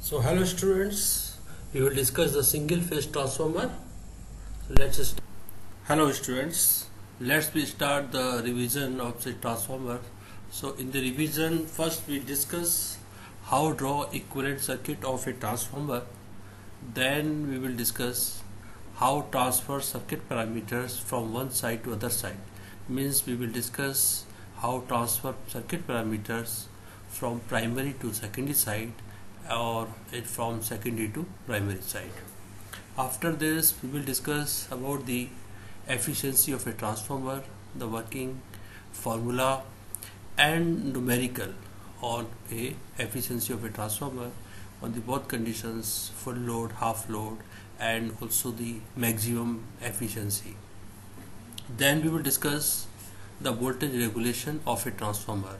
So hello students, we will discuss the single phase transformer. Hello students, let's start the revision of the transformer. So in the revision, first we discuss how draw equivalent circuit of a transformer. Then we will discuss how transfer circuit parameters from one side to other side. Means we will discuss how transfer circuit parameters from primary to secondary side or from secondary to primary side. After this we will discuss about the efficiency of a transformer, the working formula and numerical on a efficiency of a transformer on the both conditions, full load, half load, and also the maximum efficiency. Then we will discuss the voltage regulation of a transformer.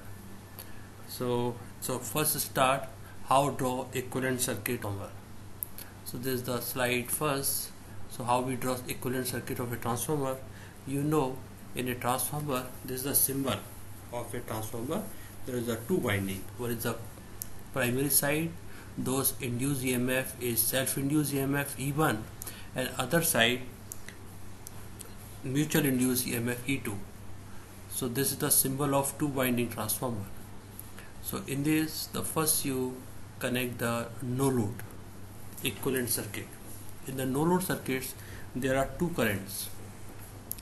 So first start how draw equivalent circuit transformer. So this is the slide first. So how we draw equivalent circuit of a transformer. You know, in a transformer this is the symbol of a transformer. There is a two winding. One is the primary side, those induced EMF is self-induced EMF E1, and other side mutual induced EMF E2. So this is the symbol of two winding transformer. So in this, the first you connect the no load equivalent circuit. In the no load circuits there are two currents.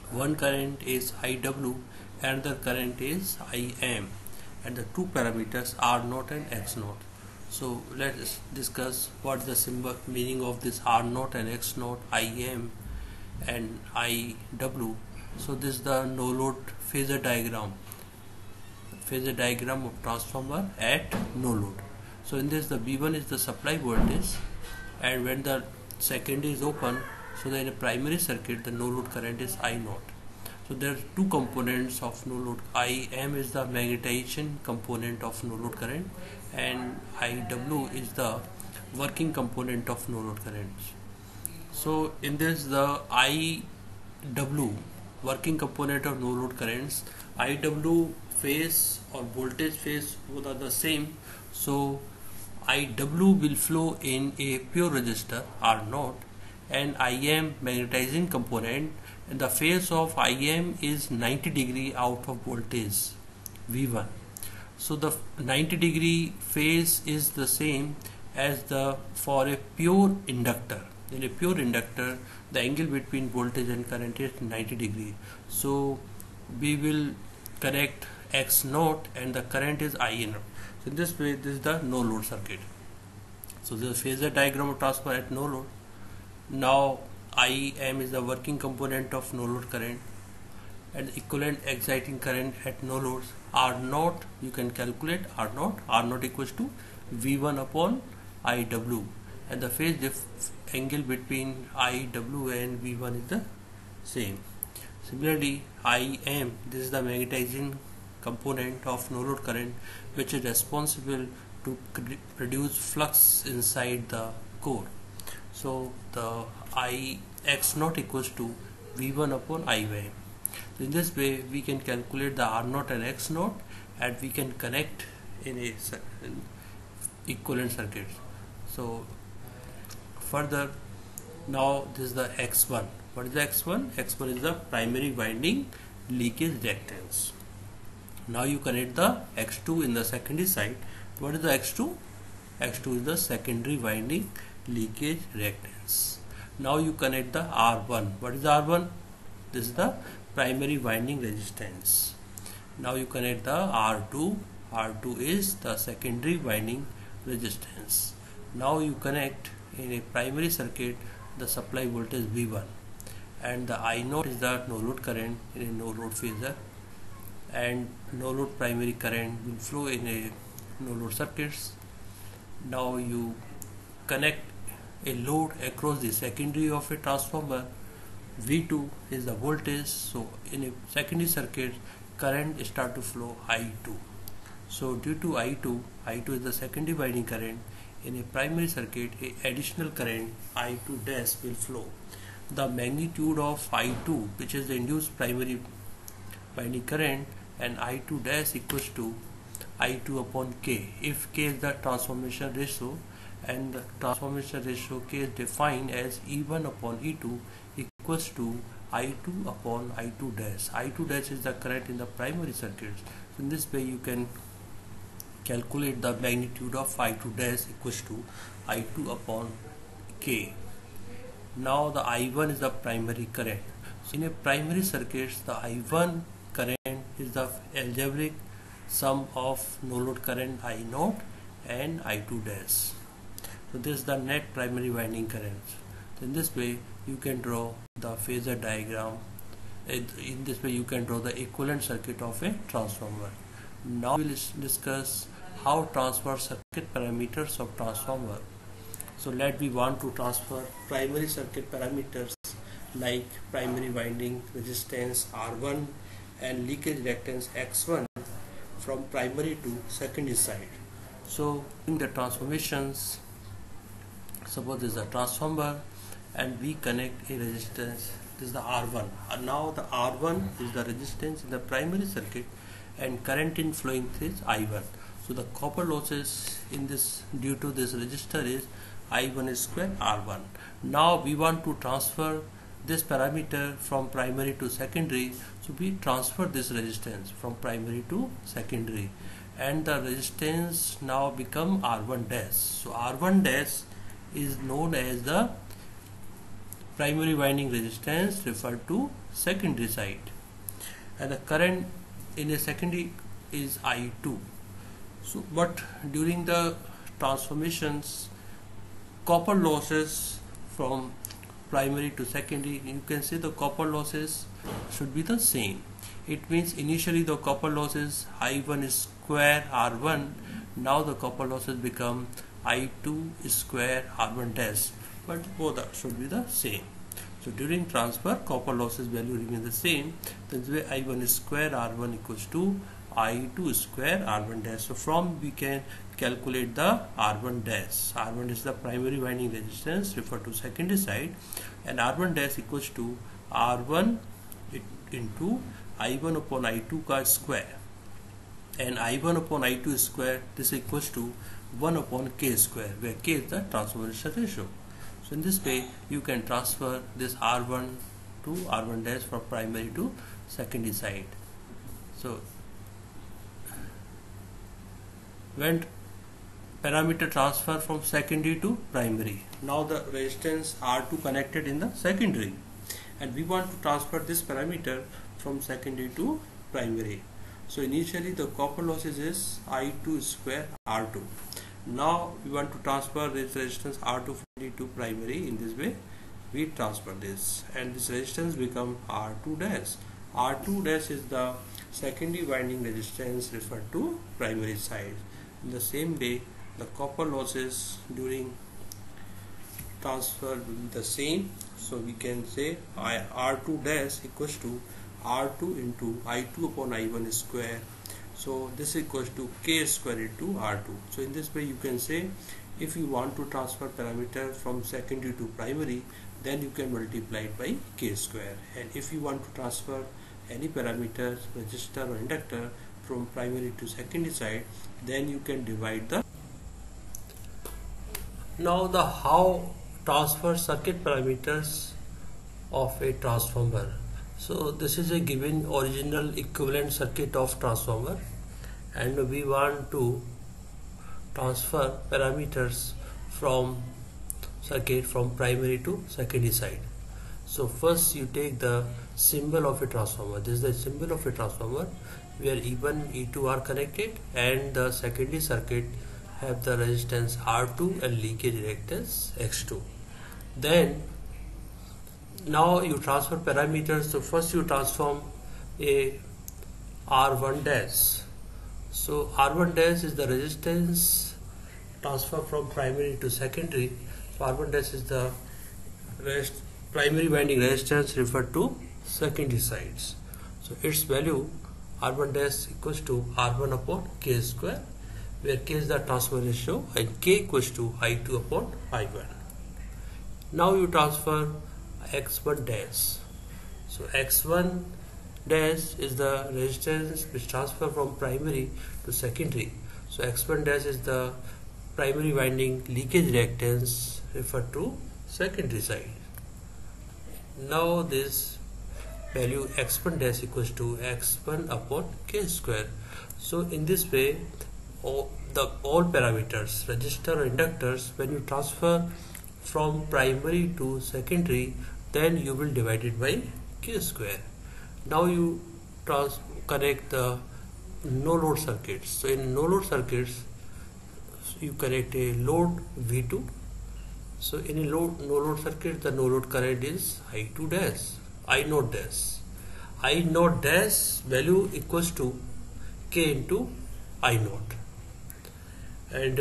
One current is IW and the current is IM, and the two parameters R0 and X0. So let's discuss what is the symbol meaning of this R0 and X0, IM and IW. So this is the no load phasor diagram of transformer at no load. So in this, the V1 is the supply voltage, and when the secondary is open, so then in a primary circuit the no load current is I0. So there are two components of no load. IM is the magnetization component of no load current, and IW is the working component of no load currents. So in this, the IW working component of no load currents, IW phase or voltage phase both are the same. So IW will flow in a pure resistor R0, and IM magnetizing component, and the phase of IM is 90 degree out of voltage V1. So the 90 degree phase is the same as the for a pure inductor. In a pure inductor, the angle between voltage and current is 90 degree. So we will connect X0 and the current is IN. So in this way, this is the no load circuit. So this is phasor diagram of transformer at no load. Now IM is the working component of no load current, and equivalent exciting current at no loads. R0 you can calculate R0 equals to V1 upon IW, and the phase angle between IW and V1 is the same. Similarly, IM, this is the magnetizing component of no load current, which is responsible to produce flux inside the core. So the X0 equals to V1 upon IM. So in this way we can calculate the R0 and X0, and we can connect in a equivalent circuit. So further, now this is the X1. What is the X1? X1 is the primary winding leakage reactance. Now you connect the X2 in the secondary side. What is the X2? X2 is the secondary winding leakage reactance. Now you connect the R1. What is the R1? This is the primary winding resistance. Now you connect the R2. R2 is the secondary winding resistance. Now you connect in a primary circuit the supply voltage V1, and the I0 is the no load current in a no load phasor, and no load primary current will flow in a no load circuits. Now you connect a load across the secondary of a transformer. V2 is the voltage. So in a secondary circuit, current start to flow I2. So due to I2 is the secondary winding current. In a primary circuit, a additional current I2 dash will flow. The magnitude of I2, which is the induced primary winding current, and I2 dash equals to I2 upon K. If K is the transformation ratio and the transformation ratio K is defined as E1 upon E2 equals to I2 upon I2 dash. I2 dash is the current in the primary circuits. So in this way you can calculate the magnitude of I2 dash equals to I2 upon K. Now the I1 is the primary current. So in a primary circuits, the I1 current is the algebraic sum of no load current I0 and I2 dash. So this is the net primary winding current. So in this way you can draw the phasor diagram. In this way you can draw the equivalent circuit of a transformer. Now we will discuss how transfer circuit parameters of transformer. So let we want to transfer primary circuit parameters like primary winding resistance R1 and leakage reactance X1 from primary to secondary side. So in the transformations, suppose this is a transformer and we connect a resistance. This is the R1. And now the R1 is the resistance in the primary circuit and current in flowing through is I1. So the copper losses in this due to this resistor is I1 square R1. Now we want to transfer this parameter from primary to secondary. So we transfer this resistance from primary to secondary and the resistance now become R1 dash. So R1 dash is known as the primary winding resistance referred to secondary side, and the current in a secondary is I2. So but during the transformations, copper losses from primary to secondary, you can say the copper losses should be the same. It means initially the copper losses I1 square R1, now the copper losses become I2 square R1 dash, but both should be the same. So during transfer, copper losses value remain the same. This way I1 square R1 equals to I2 square R1 dash. So from we can calculate the R1 dash. R1 is the primary winding resistance referred to secondary side, and R1 dash equals to R1 into I1 upon I2 का square, and I1 upon I2 square, this equals to 1 upon K square, where K is the transformation ratio. So in this way you can transfer this R1 to R1 dash from primary to secondary side. So when parameter transfer from secondary to primary, now the resistance R2 connected in the secondary, and we want to transfer this parameter from secondary to primary. So initially the copper losses is I2 square R2. Now we want to transfer this resistance R2 to primary. In this way we transfer this, and this resistance become R2 dash. R2 dash is the secondary winding resistance referred to primary side. In the same way, the copper losses during transfer will be the same. So we can say R2 dash equals to R2 into I2 upon I1 square. So this equals to K square into R2. So in this way you can say, if you want to transfer parameter from secondary to primary, then you can multiply it by K square. And if you want to transfer any parameters, resistor or inductor, from primary to secondary side, then you can divide the. Now the how transfer circuit parameters of a transformer. So this is a given original equivalent circuit of transformer, and we want to transfer parameters from circuit from primary to secondary side. So first you take the symbol of a transformer. This is the symbol of a transformer where E1, E2 are connected, and the secondary circuit have the resistance R2 and leakage reactance X2. Then now you transfer parameters. So first you transform a R1 dash. So R1 dash is the resistance transfer from primary to secondary. So R1 dash is the primary winding resistance referred to secondary sides. So its value R1 dash equals to R1 upon K square, where K is the transfer ratio and K equals to I2 upon I1. Now you transfer X1 dash. So X1 dash is the resistance which transfer from primary to secondary. So X1 dash is the primary winding leakage reactance referred to secondary side. Now this value x1 dash equals to x1 upon k square. So in this way, all parameters, resistor or inductors, when you transfer from primary to secondary, then you will divide it by k square. Now you connect the no load circuits. So in no load circuits, you connect a load V2. So in a no load circuit, the no load current is I2 dash, I naught dash. I naught dash value equals to K into I naught. And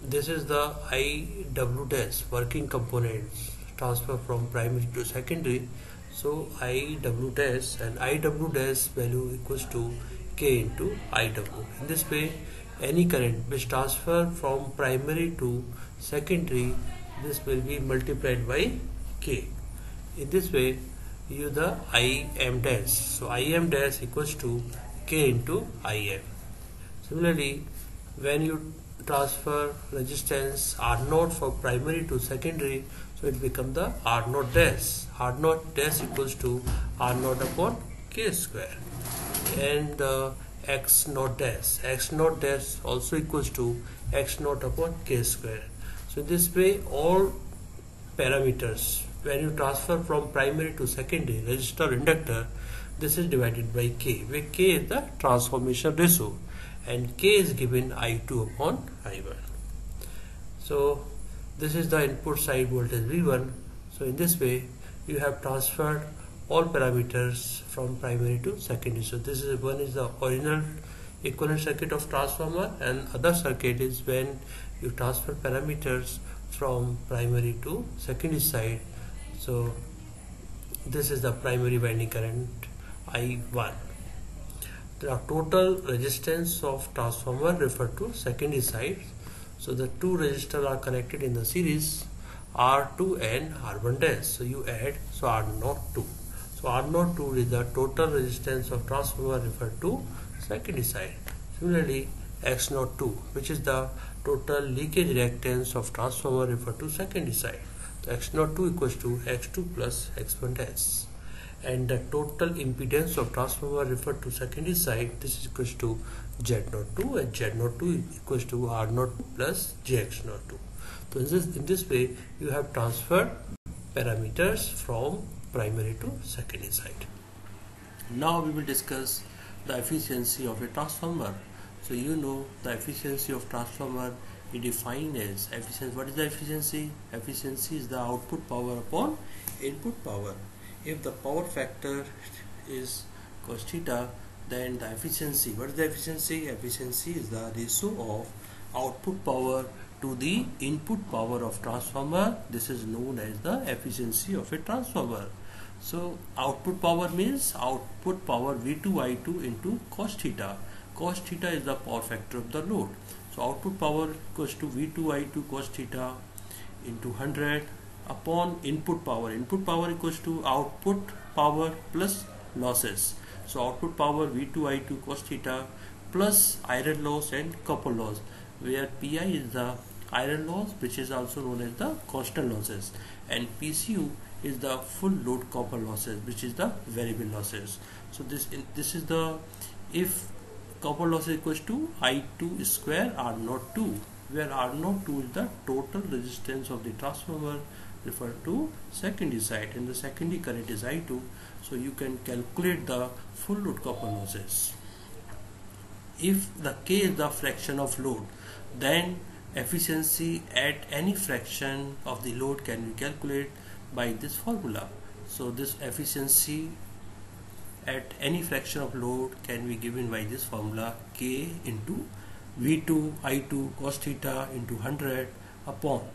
this is the IW dash, working components, transfer from primary to secondary. So IW dash and IW dash value equals to K into IW. In this way, any current which transfer from primary to secondary, this will be multiplied by K. In this way, you the IM dash. So IM dash equals to K into IM. Similarly, when you transfer resistance R0 from primary to secondary, so it becomes the R0 dash. R0 dash equals to R0 upon K square. And the X0 dash also equals to X0 upon K square. So this way, all parameters, when you transfer from primary to secondary, resistor, inductor, this is divided by K, where K is the transformation ratio and K is given I2 upon I1. So this is the input side voltage V1. So in this way, you have transferred all parameters from primary to secondary. So this is one is the original equivalent circuit of transformer, and other circuit is when you transfer parameters from primary to secondary side. So this is the primary winding current I1. The total resistance of transformer referred to secondary side. So the two resistors are connected in the series, R2 and R1 dash. So you add, so R02. So R02 is the total resistance of transformer referred to secondary side. Similarly, X02, which is the total leakage reactance of transformer referred to secondary side. So X02 equals to X2 plus X1 dash. And the total impedance of transformer referred to secondary side, this is equals to Z02, and Z02 equals to R02 plus JX02. So in this way, you have transferred parameters from primary to secondary side. Now we will discuss the efficiency of a transformer. So you know the efficiency of transformer is defined as efficiency. What is the efficiency? Efficiency is the output power upon input power. If the power factor is cos theta, then the efficiency, what is the efficiency? Efficiency is the ratio of output power to the input power of transformer. This is known as the efficiency of a transformer. So output power means output power V2 I2 into cos theta. Cos theta is the power factor of the load. So output power equals to V2 I2 cos theta into 100 upon input power. Input power equals to output power plus losses. So output power V2 I2 cos theta plus iron loss and copper loss, where Pi is the iron loss, which is also known as the constant losses, and PCU is the full load copper losses, which is the variable losses. So this is the, if copper loss is equals to I2 square R02, where R02 is the total resistance of the transformer referred to secondary side, and the secondary current is I2. So you can calculate the full load copper losses. If the K is the fraction of load, then efficiency at any fraction of the load can be calculated by this formula. So this efficiency at any fraction of load can be given by this formula, K into V2 I2 cos theta into 100 upon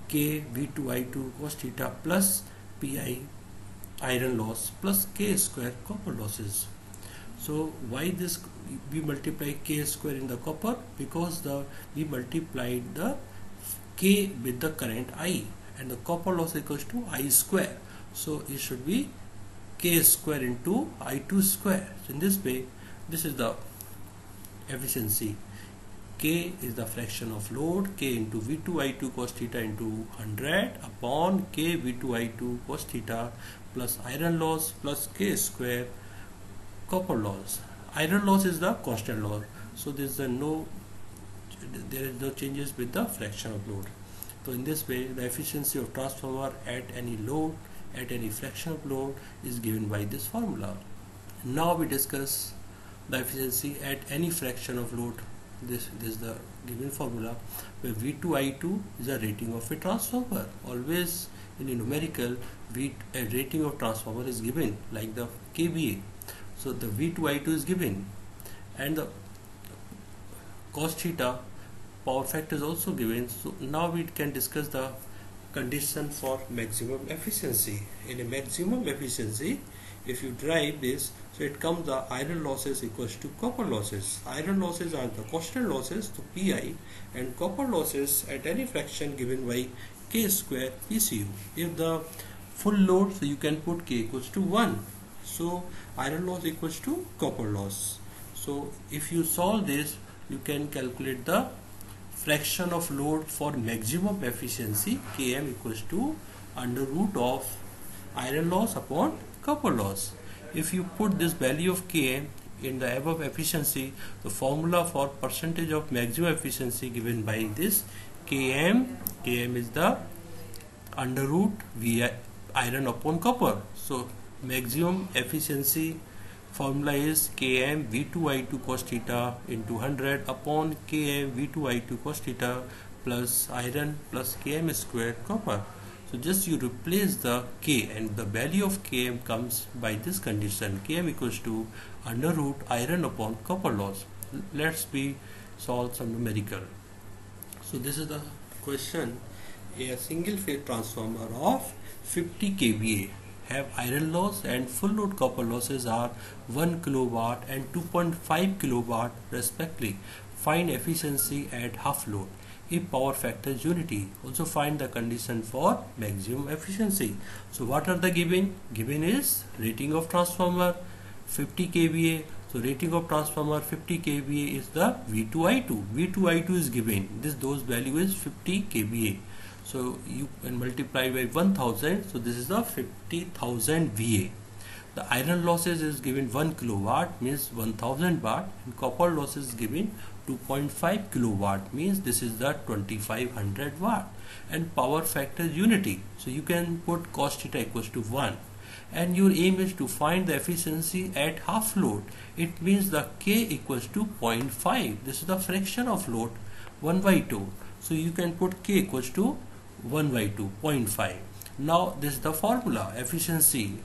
K V2 I2 cos theta plus Pi iron loss plus K square copper losses. So why this we multiply K square in the copper? Because we multiplied the K with the current I, and the copper loss equals to I square. So it should be K square into I2 square. So in this way, this is the efficiency, K is the fraction of load, K into V2I2 cos theta into 100 upon K V2I2 cos theta plus iron loss plus K square copper loss. Iron loss is the constant loss, so there is no changes with the fraction of load. So in this way, the efficiency of transformer at any load, at any fraction of load, is given by this formula. Now we discuss the efficiency at any fraction of load. This is the given formula, where V2I2 is a rating of a transformer. Always in a numerical, a rating of transformer is given, like the kVA. So the V2I2 is given, and the cos theta power factor is also given. So now we can discuss the condition for maximum efficiency. In a maximum efficiency, if you derive this, so it comes the iron losses equals to copper losses. Iron losses are the constant losses, to Pi, and copper losses at any fraction given by K square PCU. If the full load, so you can put K equals to 1. So iron loss equals to copper loss. So if you solve this, you can calculate the fraction of load for maximum efficiency. Km equals to under root of iron loss upon copper loss. If you put this value of Km in the above efficiency, the formula for percentage of maximum efficiency given by this Km is the under root V iron upon copper. So maximum efficiency formula is Km V2I2 cos theta into 100 upon Km V2I2 cos theta plus iron plus Km square copper. So just you replace the K, and the value of Km comes by this condition, Km equals to under root iron upon copper loss. Let's solve some numerical. So this is the question. A single phase transformer of 50 kVA have iron loss and full load copper losses are 1 kilowatt and 2.5 kilowatt respectively. Find efficiency at half load if power factor is unity. Also find the condition for maximum efficiency. So what are the given? Given is rating of transformer 50 kVA. So rating of transformer 50 kVA is the V2I2. V2I2 is given. Those value is 50 kVA. So you can multiply by 1000. So this is the 50,000 VA. The iron losses is given 1 kilowatt, means 1000 watt, and copper loss is given 2.5 kilowatt, means this is the 2500 watt, and power factor is unity. So you can put cos theta equals to 1, and your aim is to find the efficiency at half load. It means the K equals to 0.5. This is the fraction of load 1 by 2. So you can put K equals to 1 by 2, 0.5. Now this is the formula, efficiency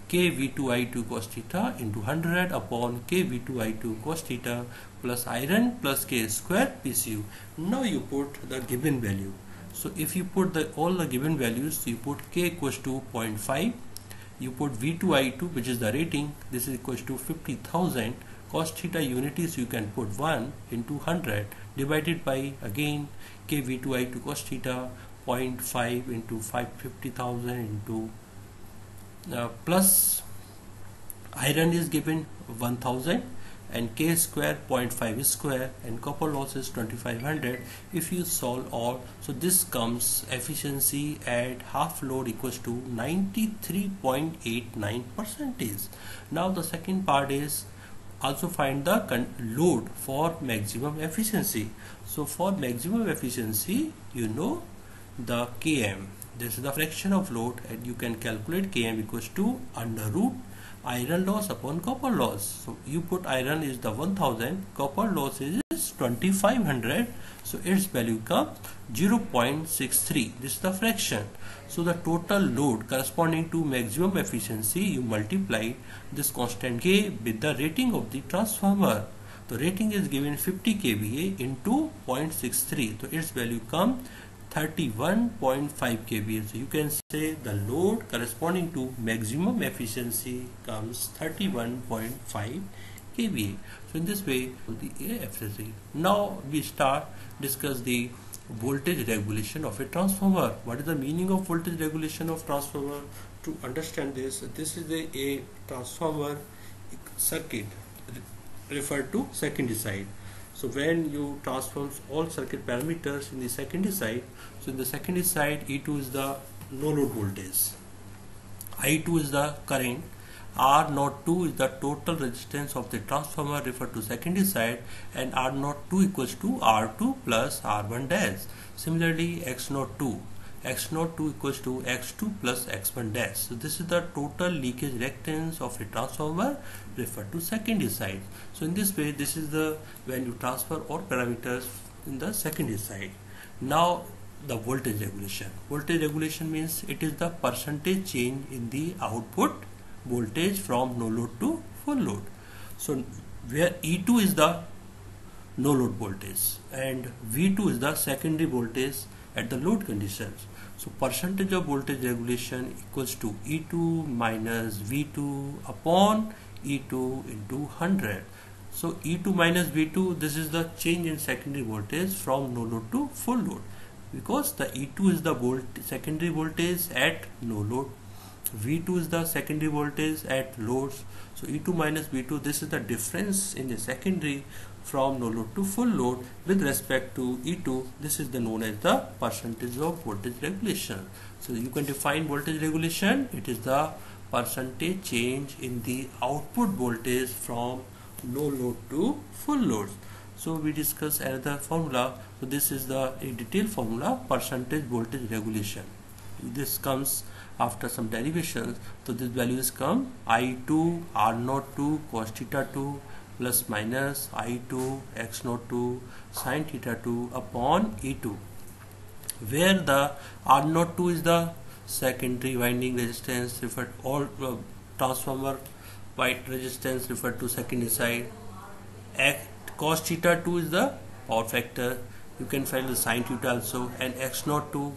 K V2I2 cos theta into 100 upon K V2I2 cos theta plus iron plus K square PCU. Now you put the given value. So if you put all the given values, you put K equals to 0.5, you put V2I2, which is the rating, this is equals to 50,000, cos theta unity, so you can put 1 into 100 divided by again K V2I2 cos theta 0.5 into 50,000 into plus iron is given 1000 and K square 0.5 is square and copper loss is 2500. If you solve all, so this comes efficiency at half load equals to 93.89%. Now the second part is also find the load for maximum efficiency. So for maximum efficiency, you know the Km, this is the fraction of load, and you can calculate Km equals to under root iron loss upon copper loss. So you put iron is the 1000, copper loss is 2500, so its value comes 0.63. This is the fraction. So the total load corresponding to maximum efficiency, you multiply this constant K with the rating of the transformer. The rating is given 50 kVA into 0.63, so its value comes 31.5 kVA. So you can say the load corresponding to maximum efficiency comes 31.5 kVA. So in this way, the efficiency. Now we discuss the voltage regulation of a transformer. What is the meaning of voltage regulation of transformer? To understand this is a transformer circuit referred to secondary side. So when you transform all circuit parameters in the secondary side, so in the secondary side E2 is the no load voltage, I2 is the current, R02 is the total resistance of the transformer referred to secondary side, and R02 equals to R2 plus R1 dash. Similarly X02 equals to X2 plus X1 dash. So this is the total leakage reactance of a transformer referred to secondary side. So in this way, this is the when you transfer all parameters in the secondary side. Now the voltage regulation. Voltage regulation means it is the percentage change in the output voltage from no load to full load. So where E2 is the no load voltage and V2 is the secondary voltage at the load conditions. So percentage of voltage regulation equals to E2 minus V2 upon E2 into 100. So E2 minus V2, this is the change in secondary voltage from no load to full load, because the E2 is the secondary voltage at no load, V2 is the secondary voltage at loads. So E2 minus V2, this is the difference in the secondary from no load to full load with respect to E2. This is known as the percentage of voltage regulation. So you can define voltage regulation. It is the percentage change in the output voltage from no load to full load. So we discuss another formula. So this is a detailed formula, percentage voltage regulation. This comes after some derivations. So these values come I2 R02 cos theta 2 plus minus I2 X02 sin theta 2 upon E2, where the R02 is the secondary winding resistance referred all transformer wide resistance referred to secondary side. Cos theta 2 is the power factor. You can find the sin theta also, and X02,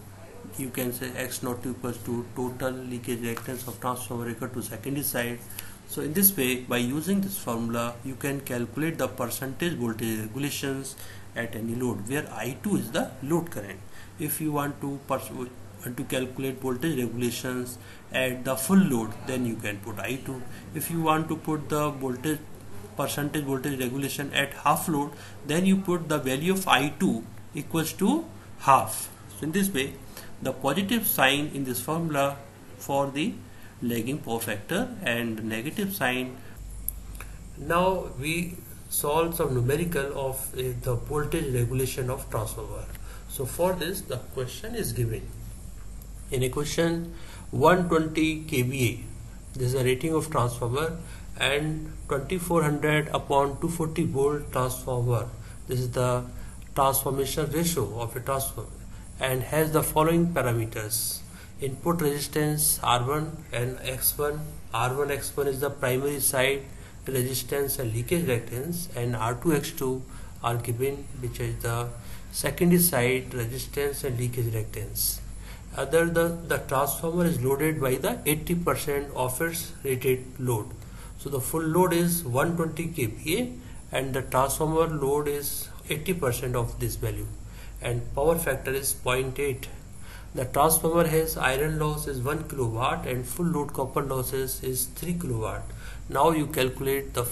you can say X02 equals to total leakage reactance of transformer referred to secondary side. So in this way, by using this formula, you can calculate the percentage voltage regulations at any load, where I2 is the load current. If you want to calculate voltage regulations at the full load, then you can put I2. If you want to put the percentage voltage regulation at half load, then you put the value of I2 equals to half. So in this way, the positive sign in this formula for the lagging power factor and negative sign. Now we solve some numerical of the voltage regulation of transformer. So for this, the question is given. In a question, 120 kVA, this is a rating of transformer, and 2400 upon 240 volt transformer, this is the transformation ratio of a transformer, and has the following parameters: input resistance R1 and X1. R1 X1 is the primary side resistance and leakage reactance, and R2 X2 are given, which is the secondary side resistance and leakage reactance. The transformer is loaded by the 80% of its rated load. So the full load is 120 kVA and the transformer load is 80% of this value, and power factor is 0.8. The transformer has iron loss is 1 kilowatt and full load copper losses is 3 kilowatt. Now you calculate the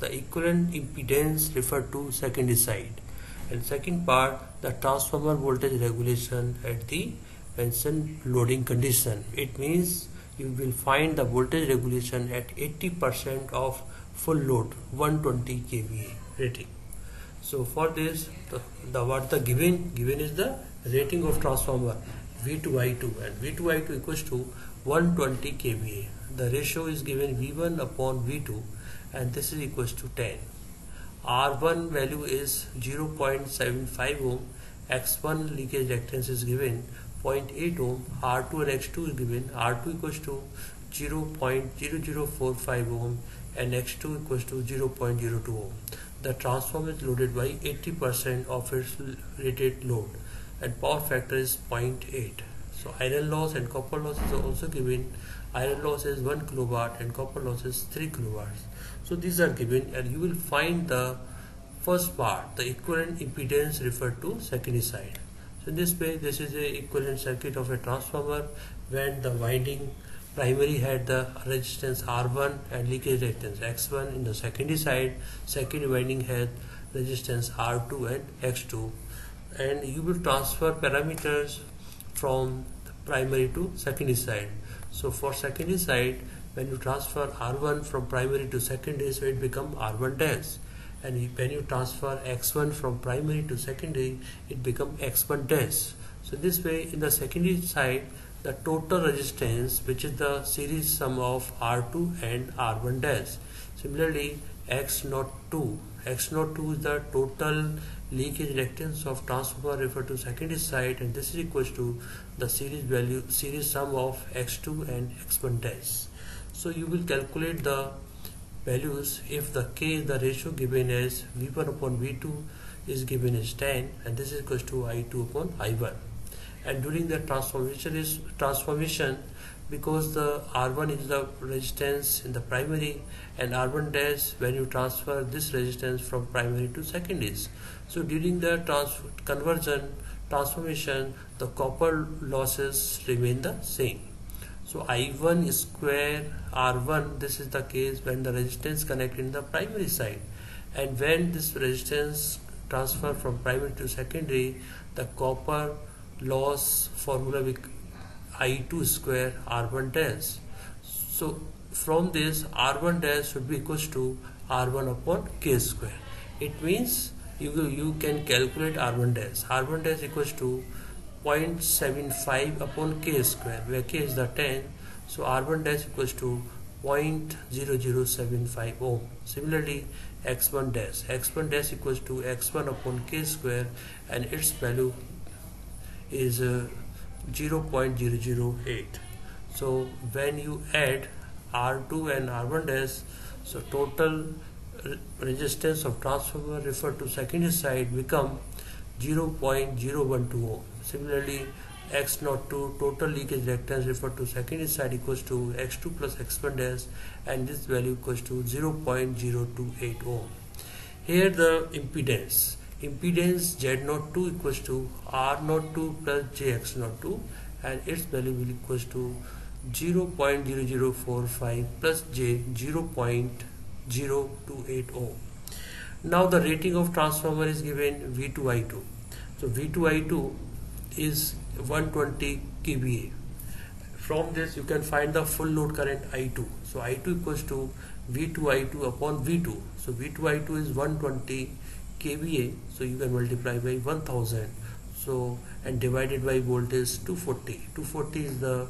equivalent impedance referred to secondary side, and second part, the transformer voltage regulation at the mentioned loading condition. It means you will find the voltage regulation at 80% of full load 120 kVA rating. So for this, what the given is the rating of transformer V2I2, and V2I2 equals to 120 kVA. The ratio is given V1 upon V2, and this is equals to 10. R1 value is 0.75 ohm, X1 leakage reactance is given 0.8 ohm, R2 and X2 is given, R2 equals to 0.0045 ohm and X2 equals to 0.02 ohm. The transformer is loaded by 80% of its rated load, and power factor is 0.8. So iron loss and copper loss is also given. Iron loss is 1 kilowatt and copper loss is 3 kilowatts. So these are given, and you will find the first part, the equivalent impedance referred to secondary side. So in this way, this is a equivalent circuit of a transformer when the winding primary had the resistance R1 and leakage reactance X1. In the secondary side, secondary winding had resistance R2 and X2, and you will transfer parameters from primary to secondary side. So for secondary side, when you transfer R1 from primary to secondary, so it becomes R1 dash, and when you transfer X1 from primary to secondary, it becomes X1 dash. So this way, in the secondary side, the total resistance, which is the series sum of R2 and R1 dash. Similarly, X02 is the total leakage reactance of transformer referred to secondary side, and this is equals to the series sum of X2 and X1 dash. So you will calculate the values if the K, the ratio given as V1 upon V2 is given as 10, and this is equals to I2 upon I1. And during the transformation, because the R1 is the resistance in the primary and R1 dash when you transfer this resistance from primary to secondaries. So during the transformation, the copper losses remain the same. So I1 square R1, this is the case when the resistance connected in the primary side, and when this resistance transfer from primary to secondary, the copper loss formula with I2 square R1 dash. So from this, R1 dash should be equals to R1 upon K square. It means you can calculate R1 dash. R1 dash equals to 0.75 upon K square, where K is the 10. So R1 dash equals to 0.0075 ohm. Similarly, X1 dash equals to X1 upon K square, and its value is 0.008. So when you add R2 and R1 dash, so total resistance of transformer referred to secondary side become 0.012 ohm. Similarly, X02 total leakage reactance referred to secondary side equals to X2 plus X1 dash, and this value equals to 0.028 ohm. Here the impedance Z02 equals to R02 plus JX02, and its value will equals to 0.0045 plus J 0.028 ohm. Now the rating of transformer is given V2I2. So V2I2 is 120 kVA. From this you can find the full load current I2. So I2 equals to V2I2 upon V2. So V2I2 is 120 kVA. So you can multiply by 1000. So and divided by voltage 240. 240 is the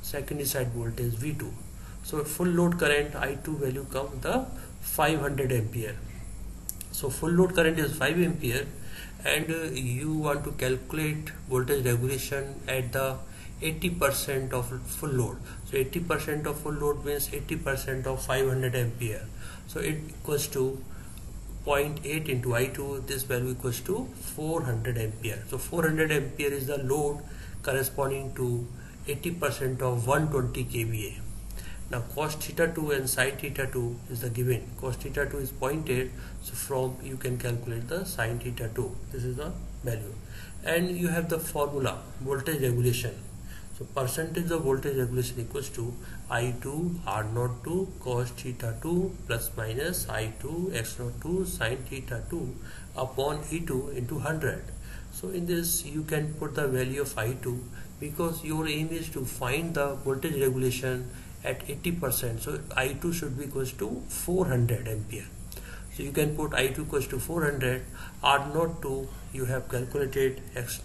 secondary side voltage V2. So full load current I2 value comes the 500 ampere. So full load current is 5 ampere, and you want to calculate voltage regulation at the 80% of full load. So 80% of full load means 80% of 500 ampere. So it equals to 0.8 into I2. This value equals to 400 ampere. So 400 ampere is the load corresponding to 80% of 120 kVA. Now cos theta 2 and sin theta 2 is the given. Cos theta 2 is 0.8. So from you can calculate the sin theta 2. This is the value. And you have the formula voltage regulation. So percentage of voltage regulation equals to I2 R02 cos theta 2 plus minus I2 X02 sin theta 2 upon E2 into 100. So in this you can put the value of I2, because your aim is to find the voltage regulation at 80%. So I2 should be equals to 400 ampere. So you can put I2 equals to 400. R02 you have calculated X.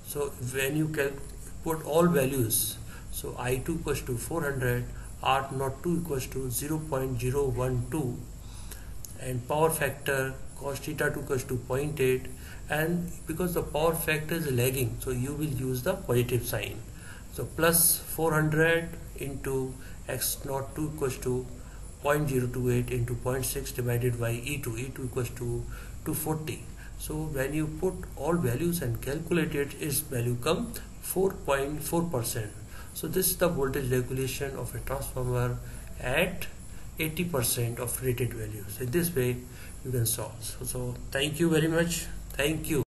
So when you put all values, so I2 equals to 400, R02 equals to 0.012, and power factor cos theta 2 equals to 0.8, and because the power factor is lagging, so you will use the positive sign. So plus 400 into X02 equals to 0.028 into 0.6 divided by E2. E2 equals to 240. So when you put all values and calculate it, its value come 4.4%. So this is the voltage regulation of a transformer at 80% of rated value. So this way you can solve. So thank you very much. Thank you.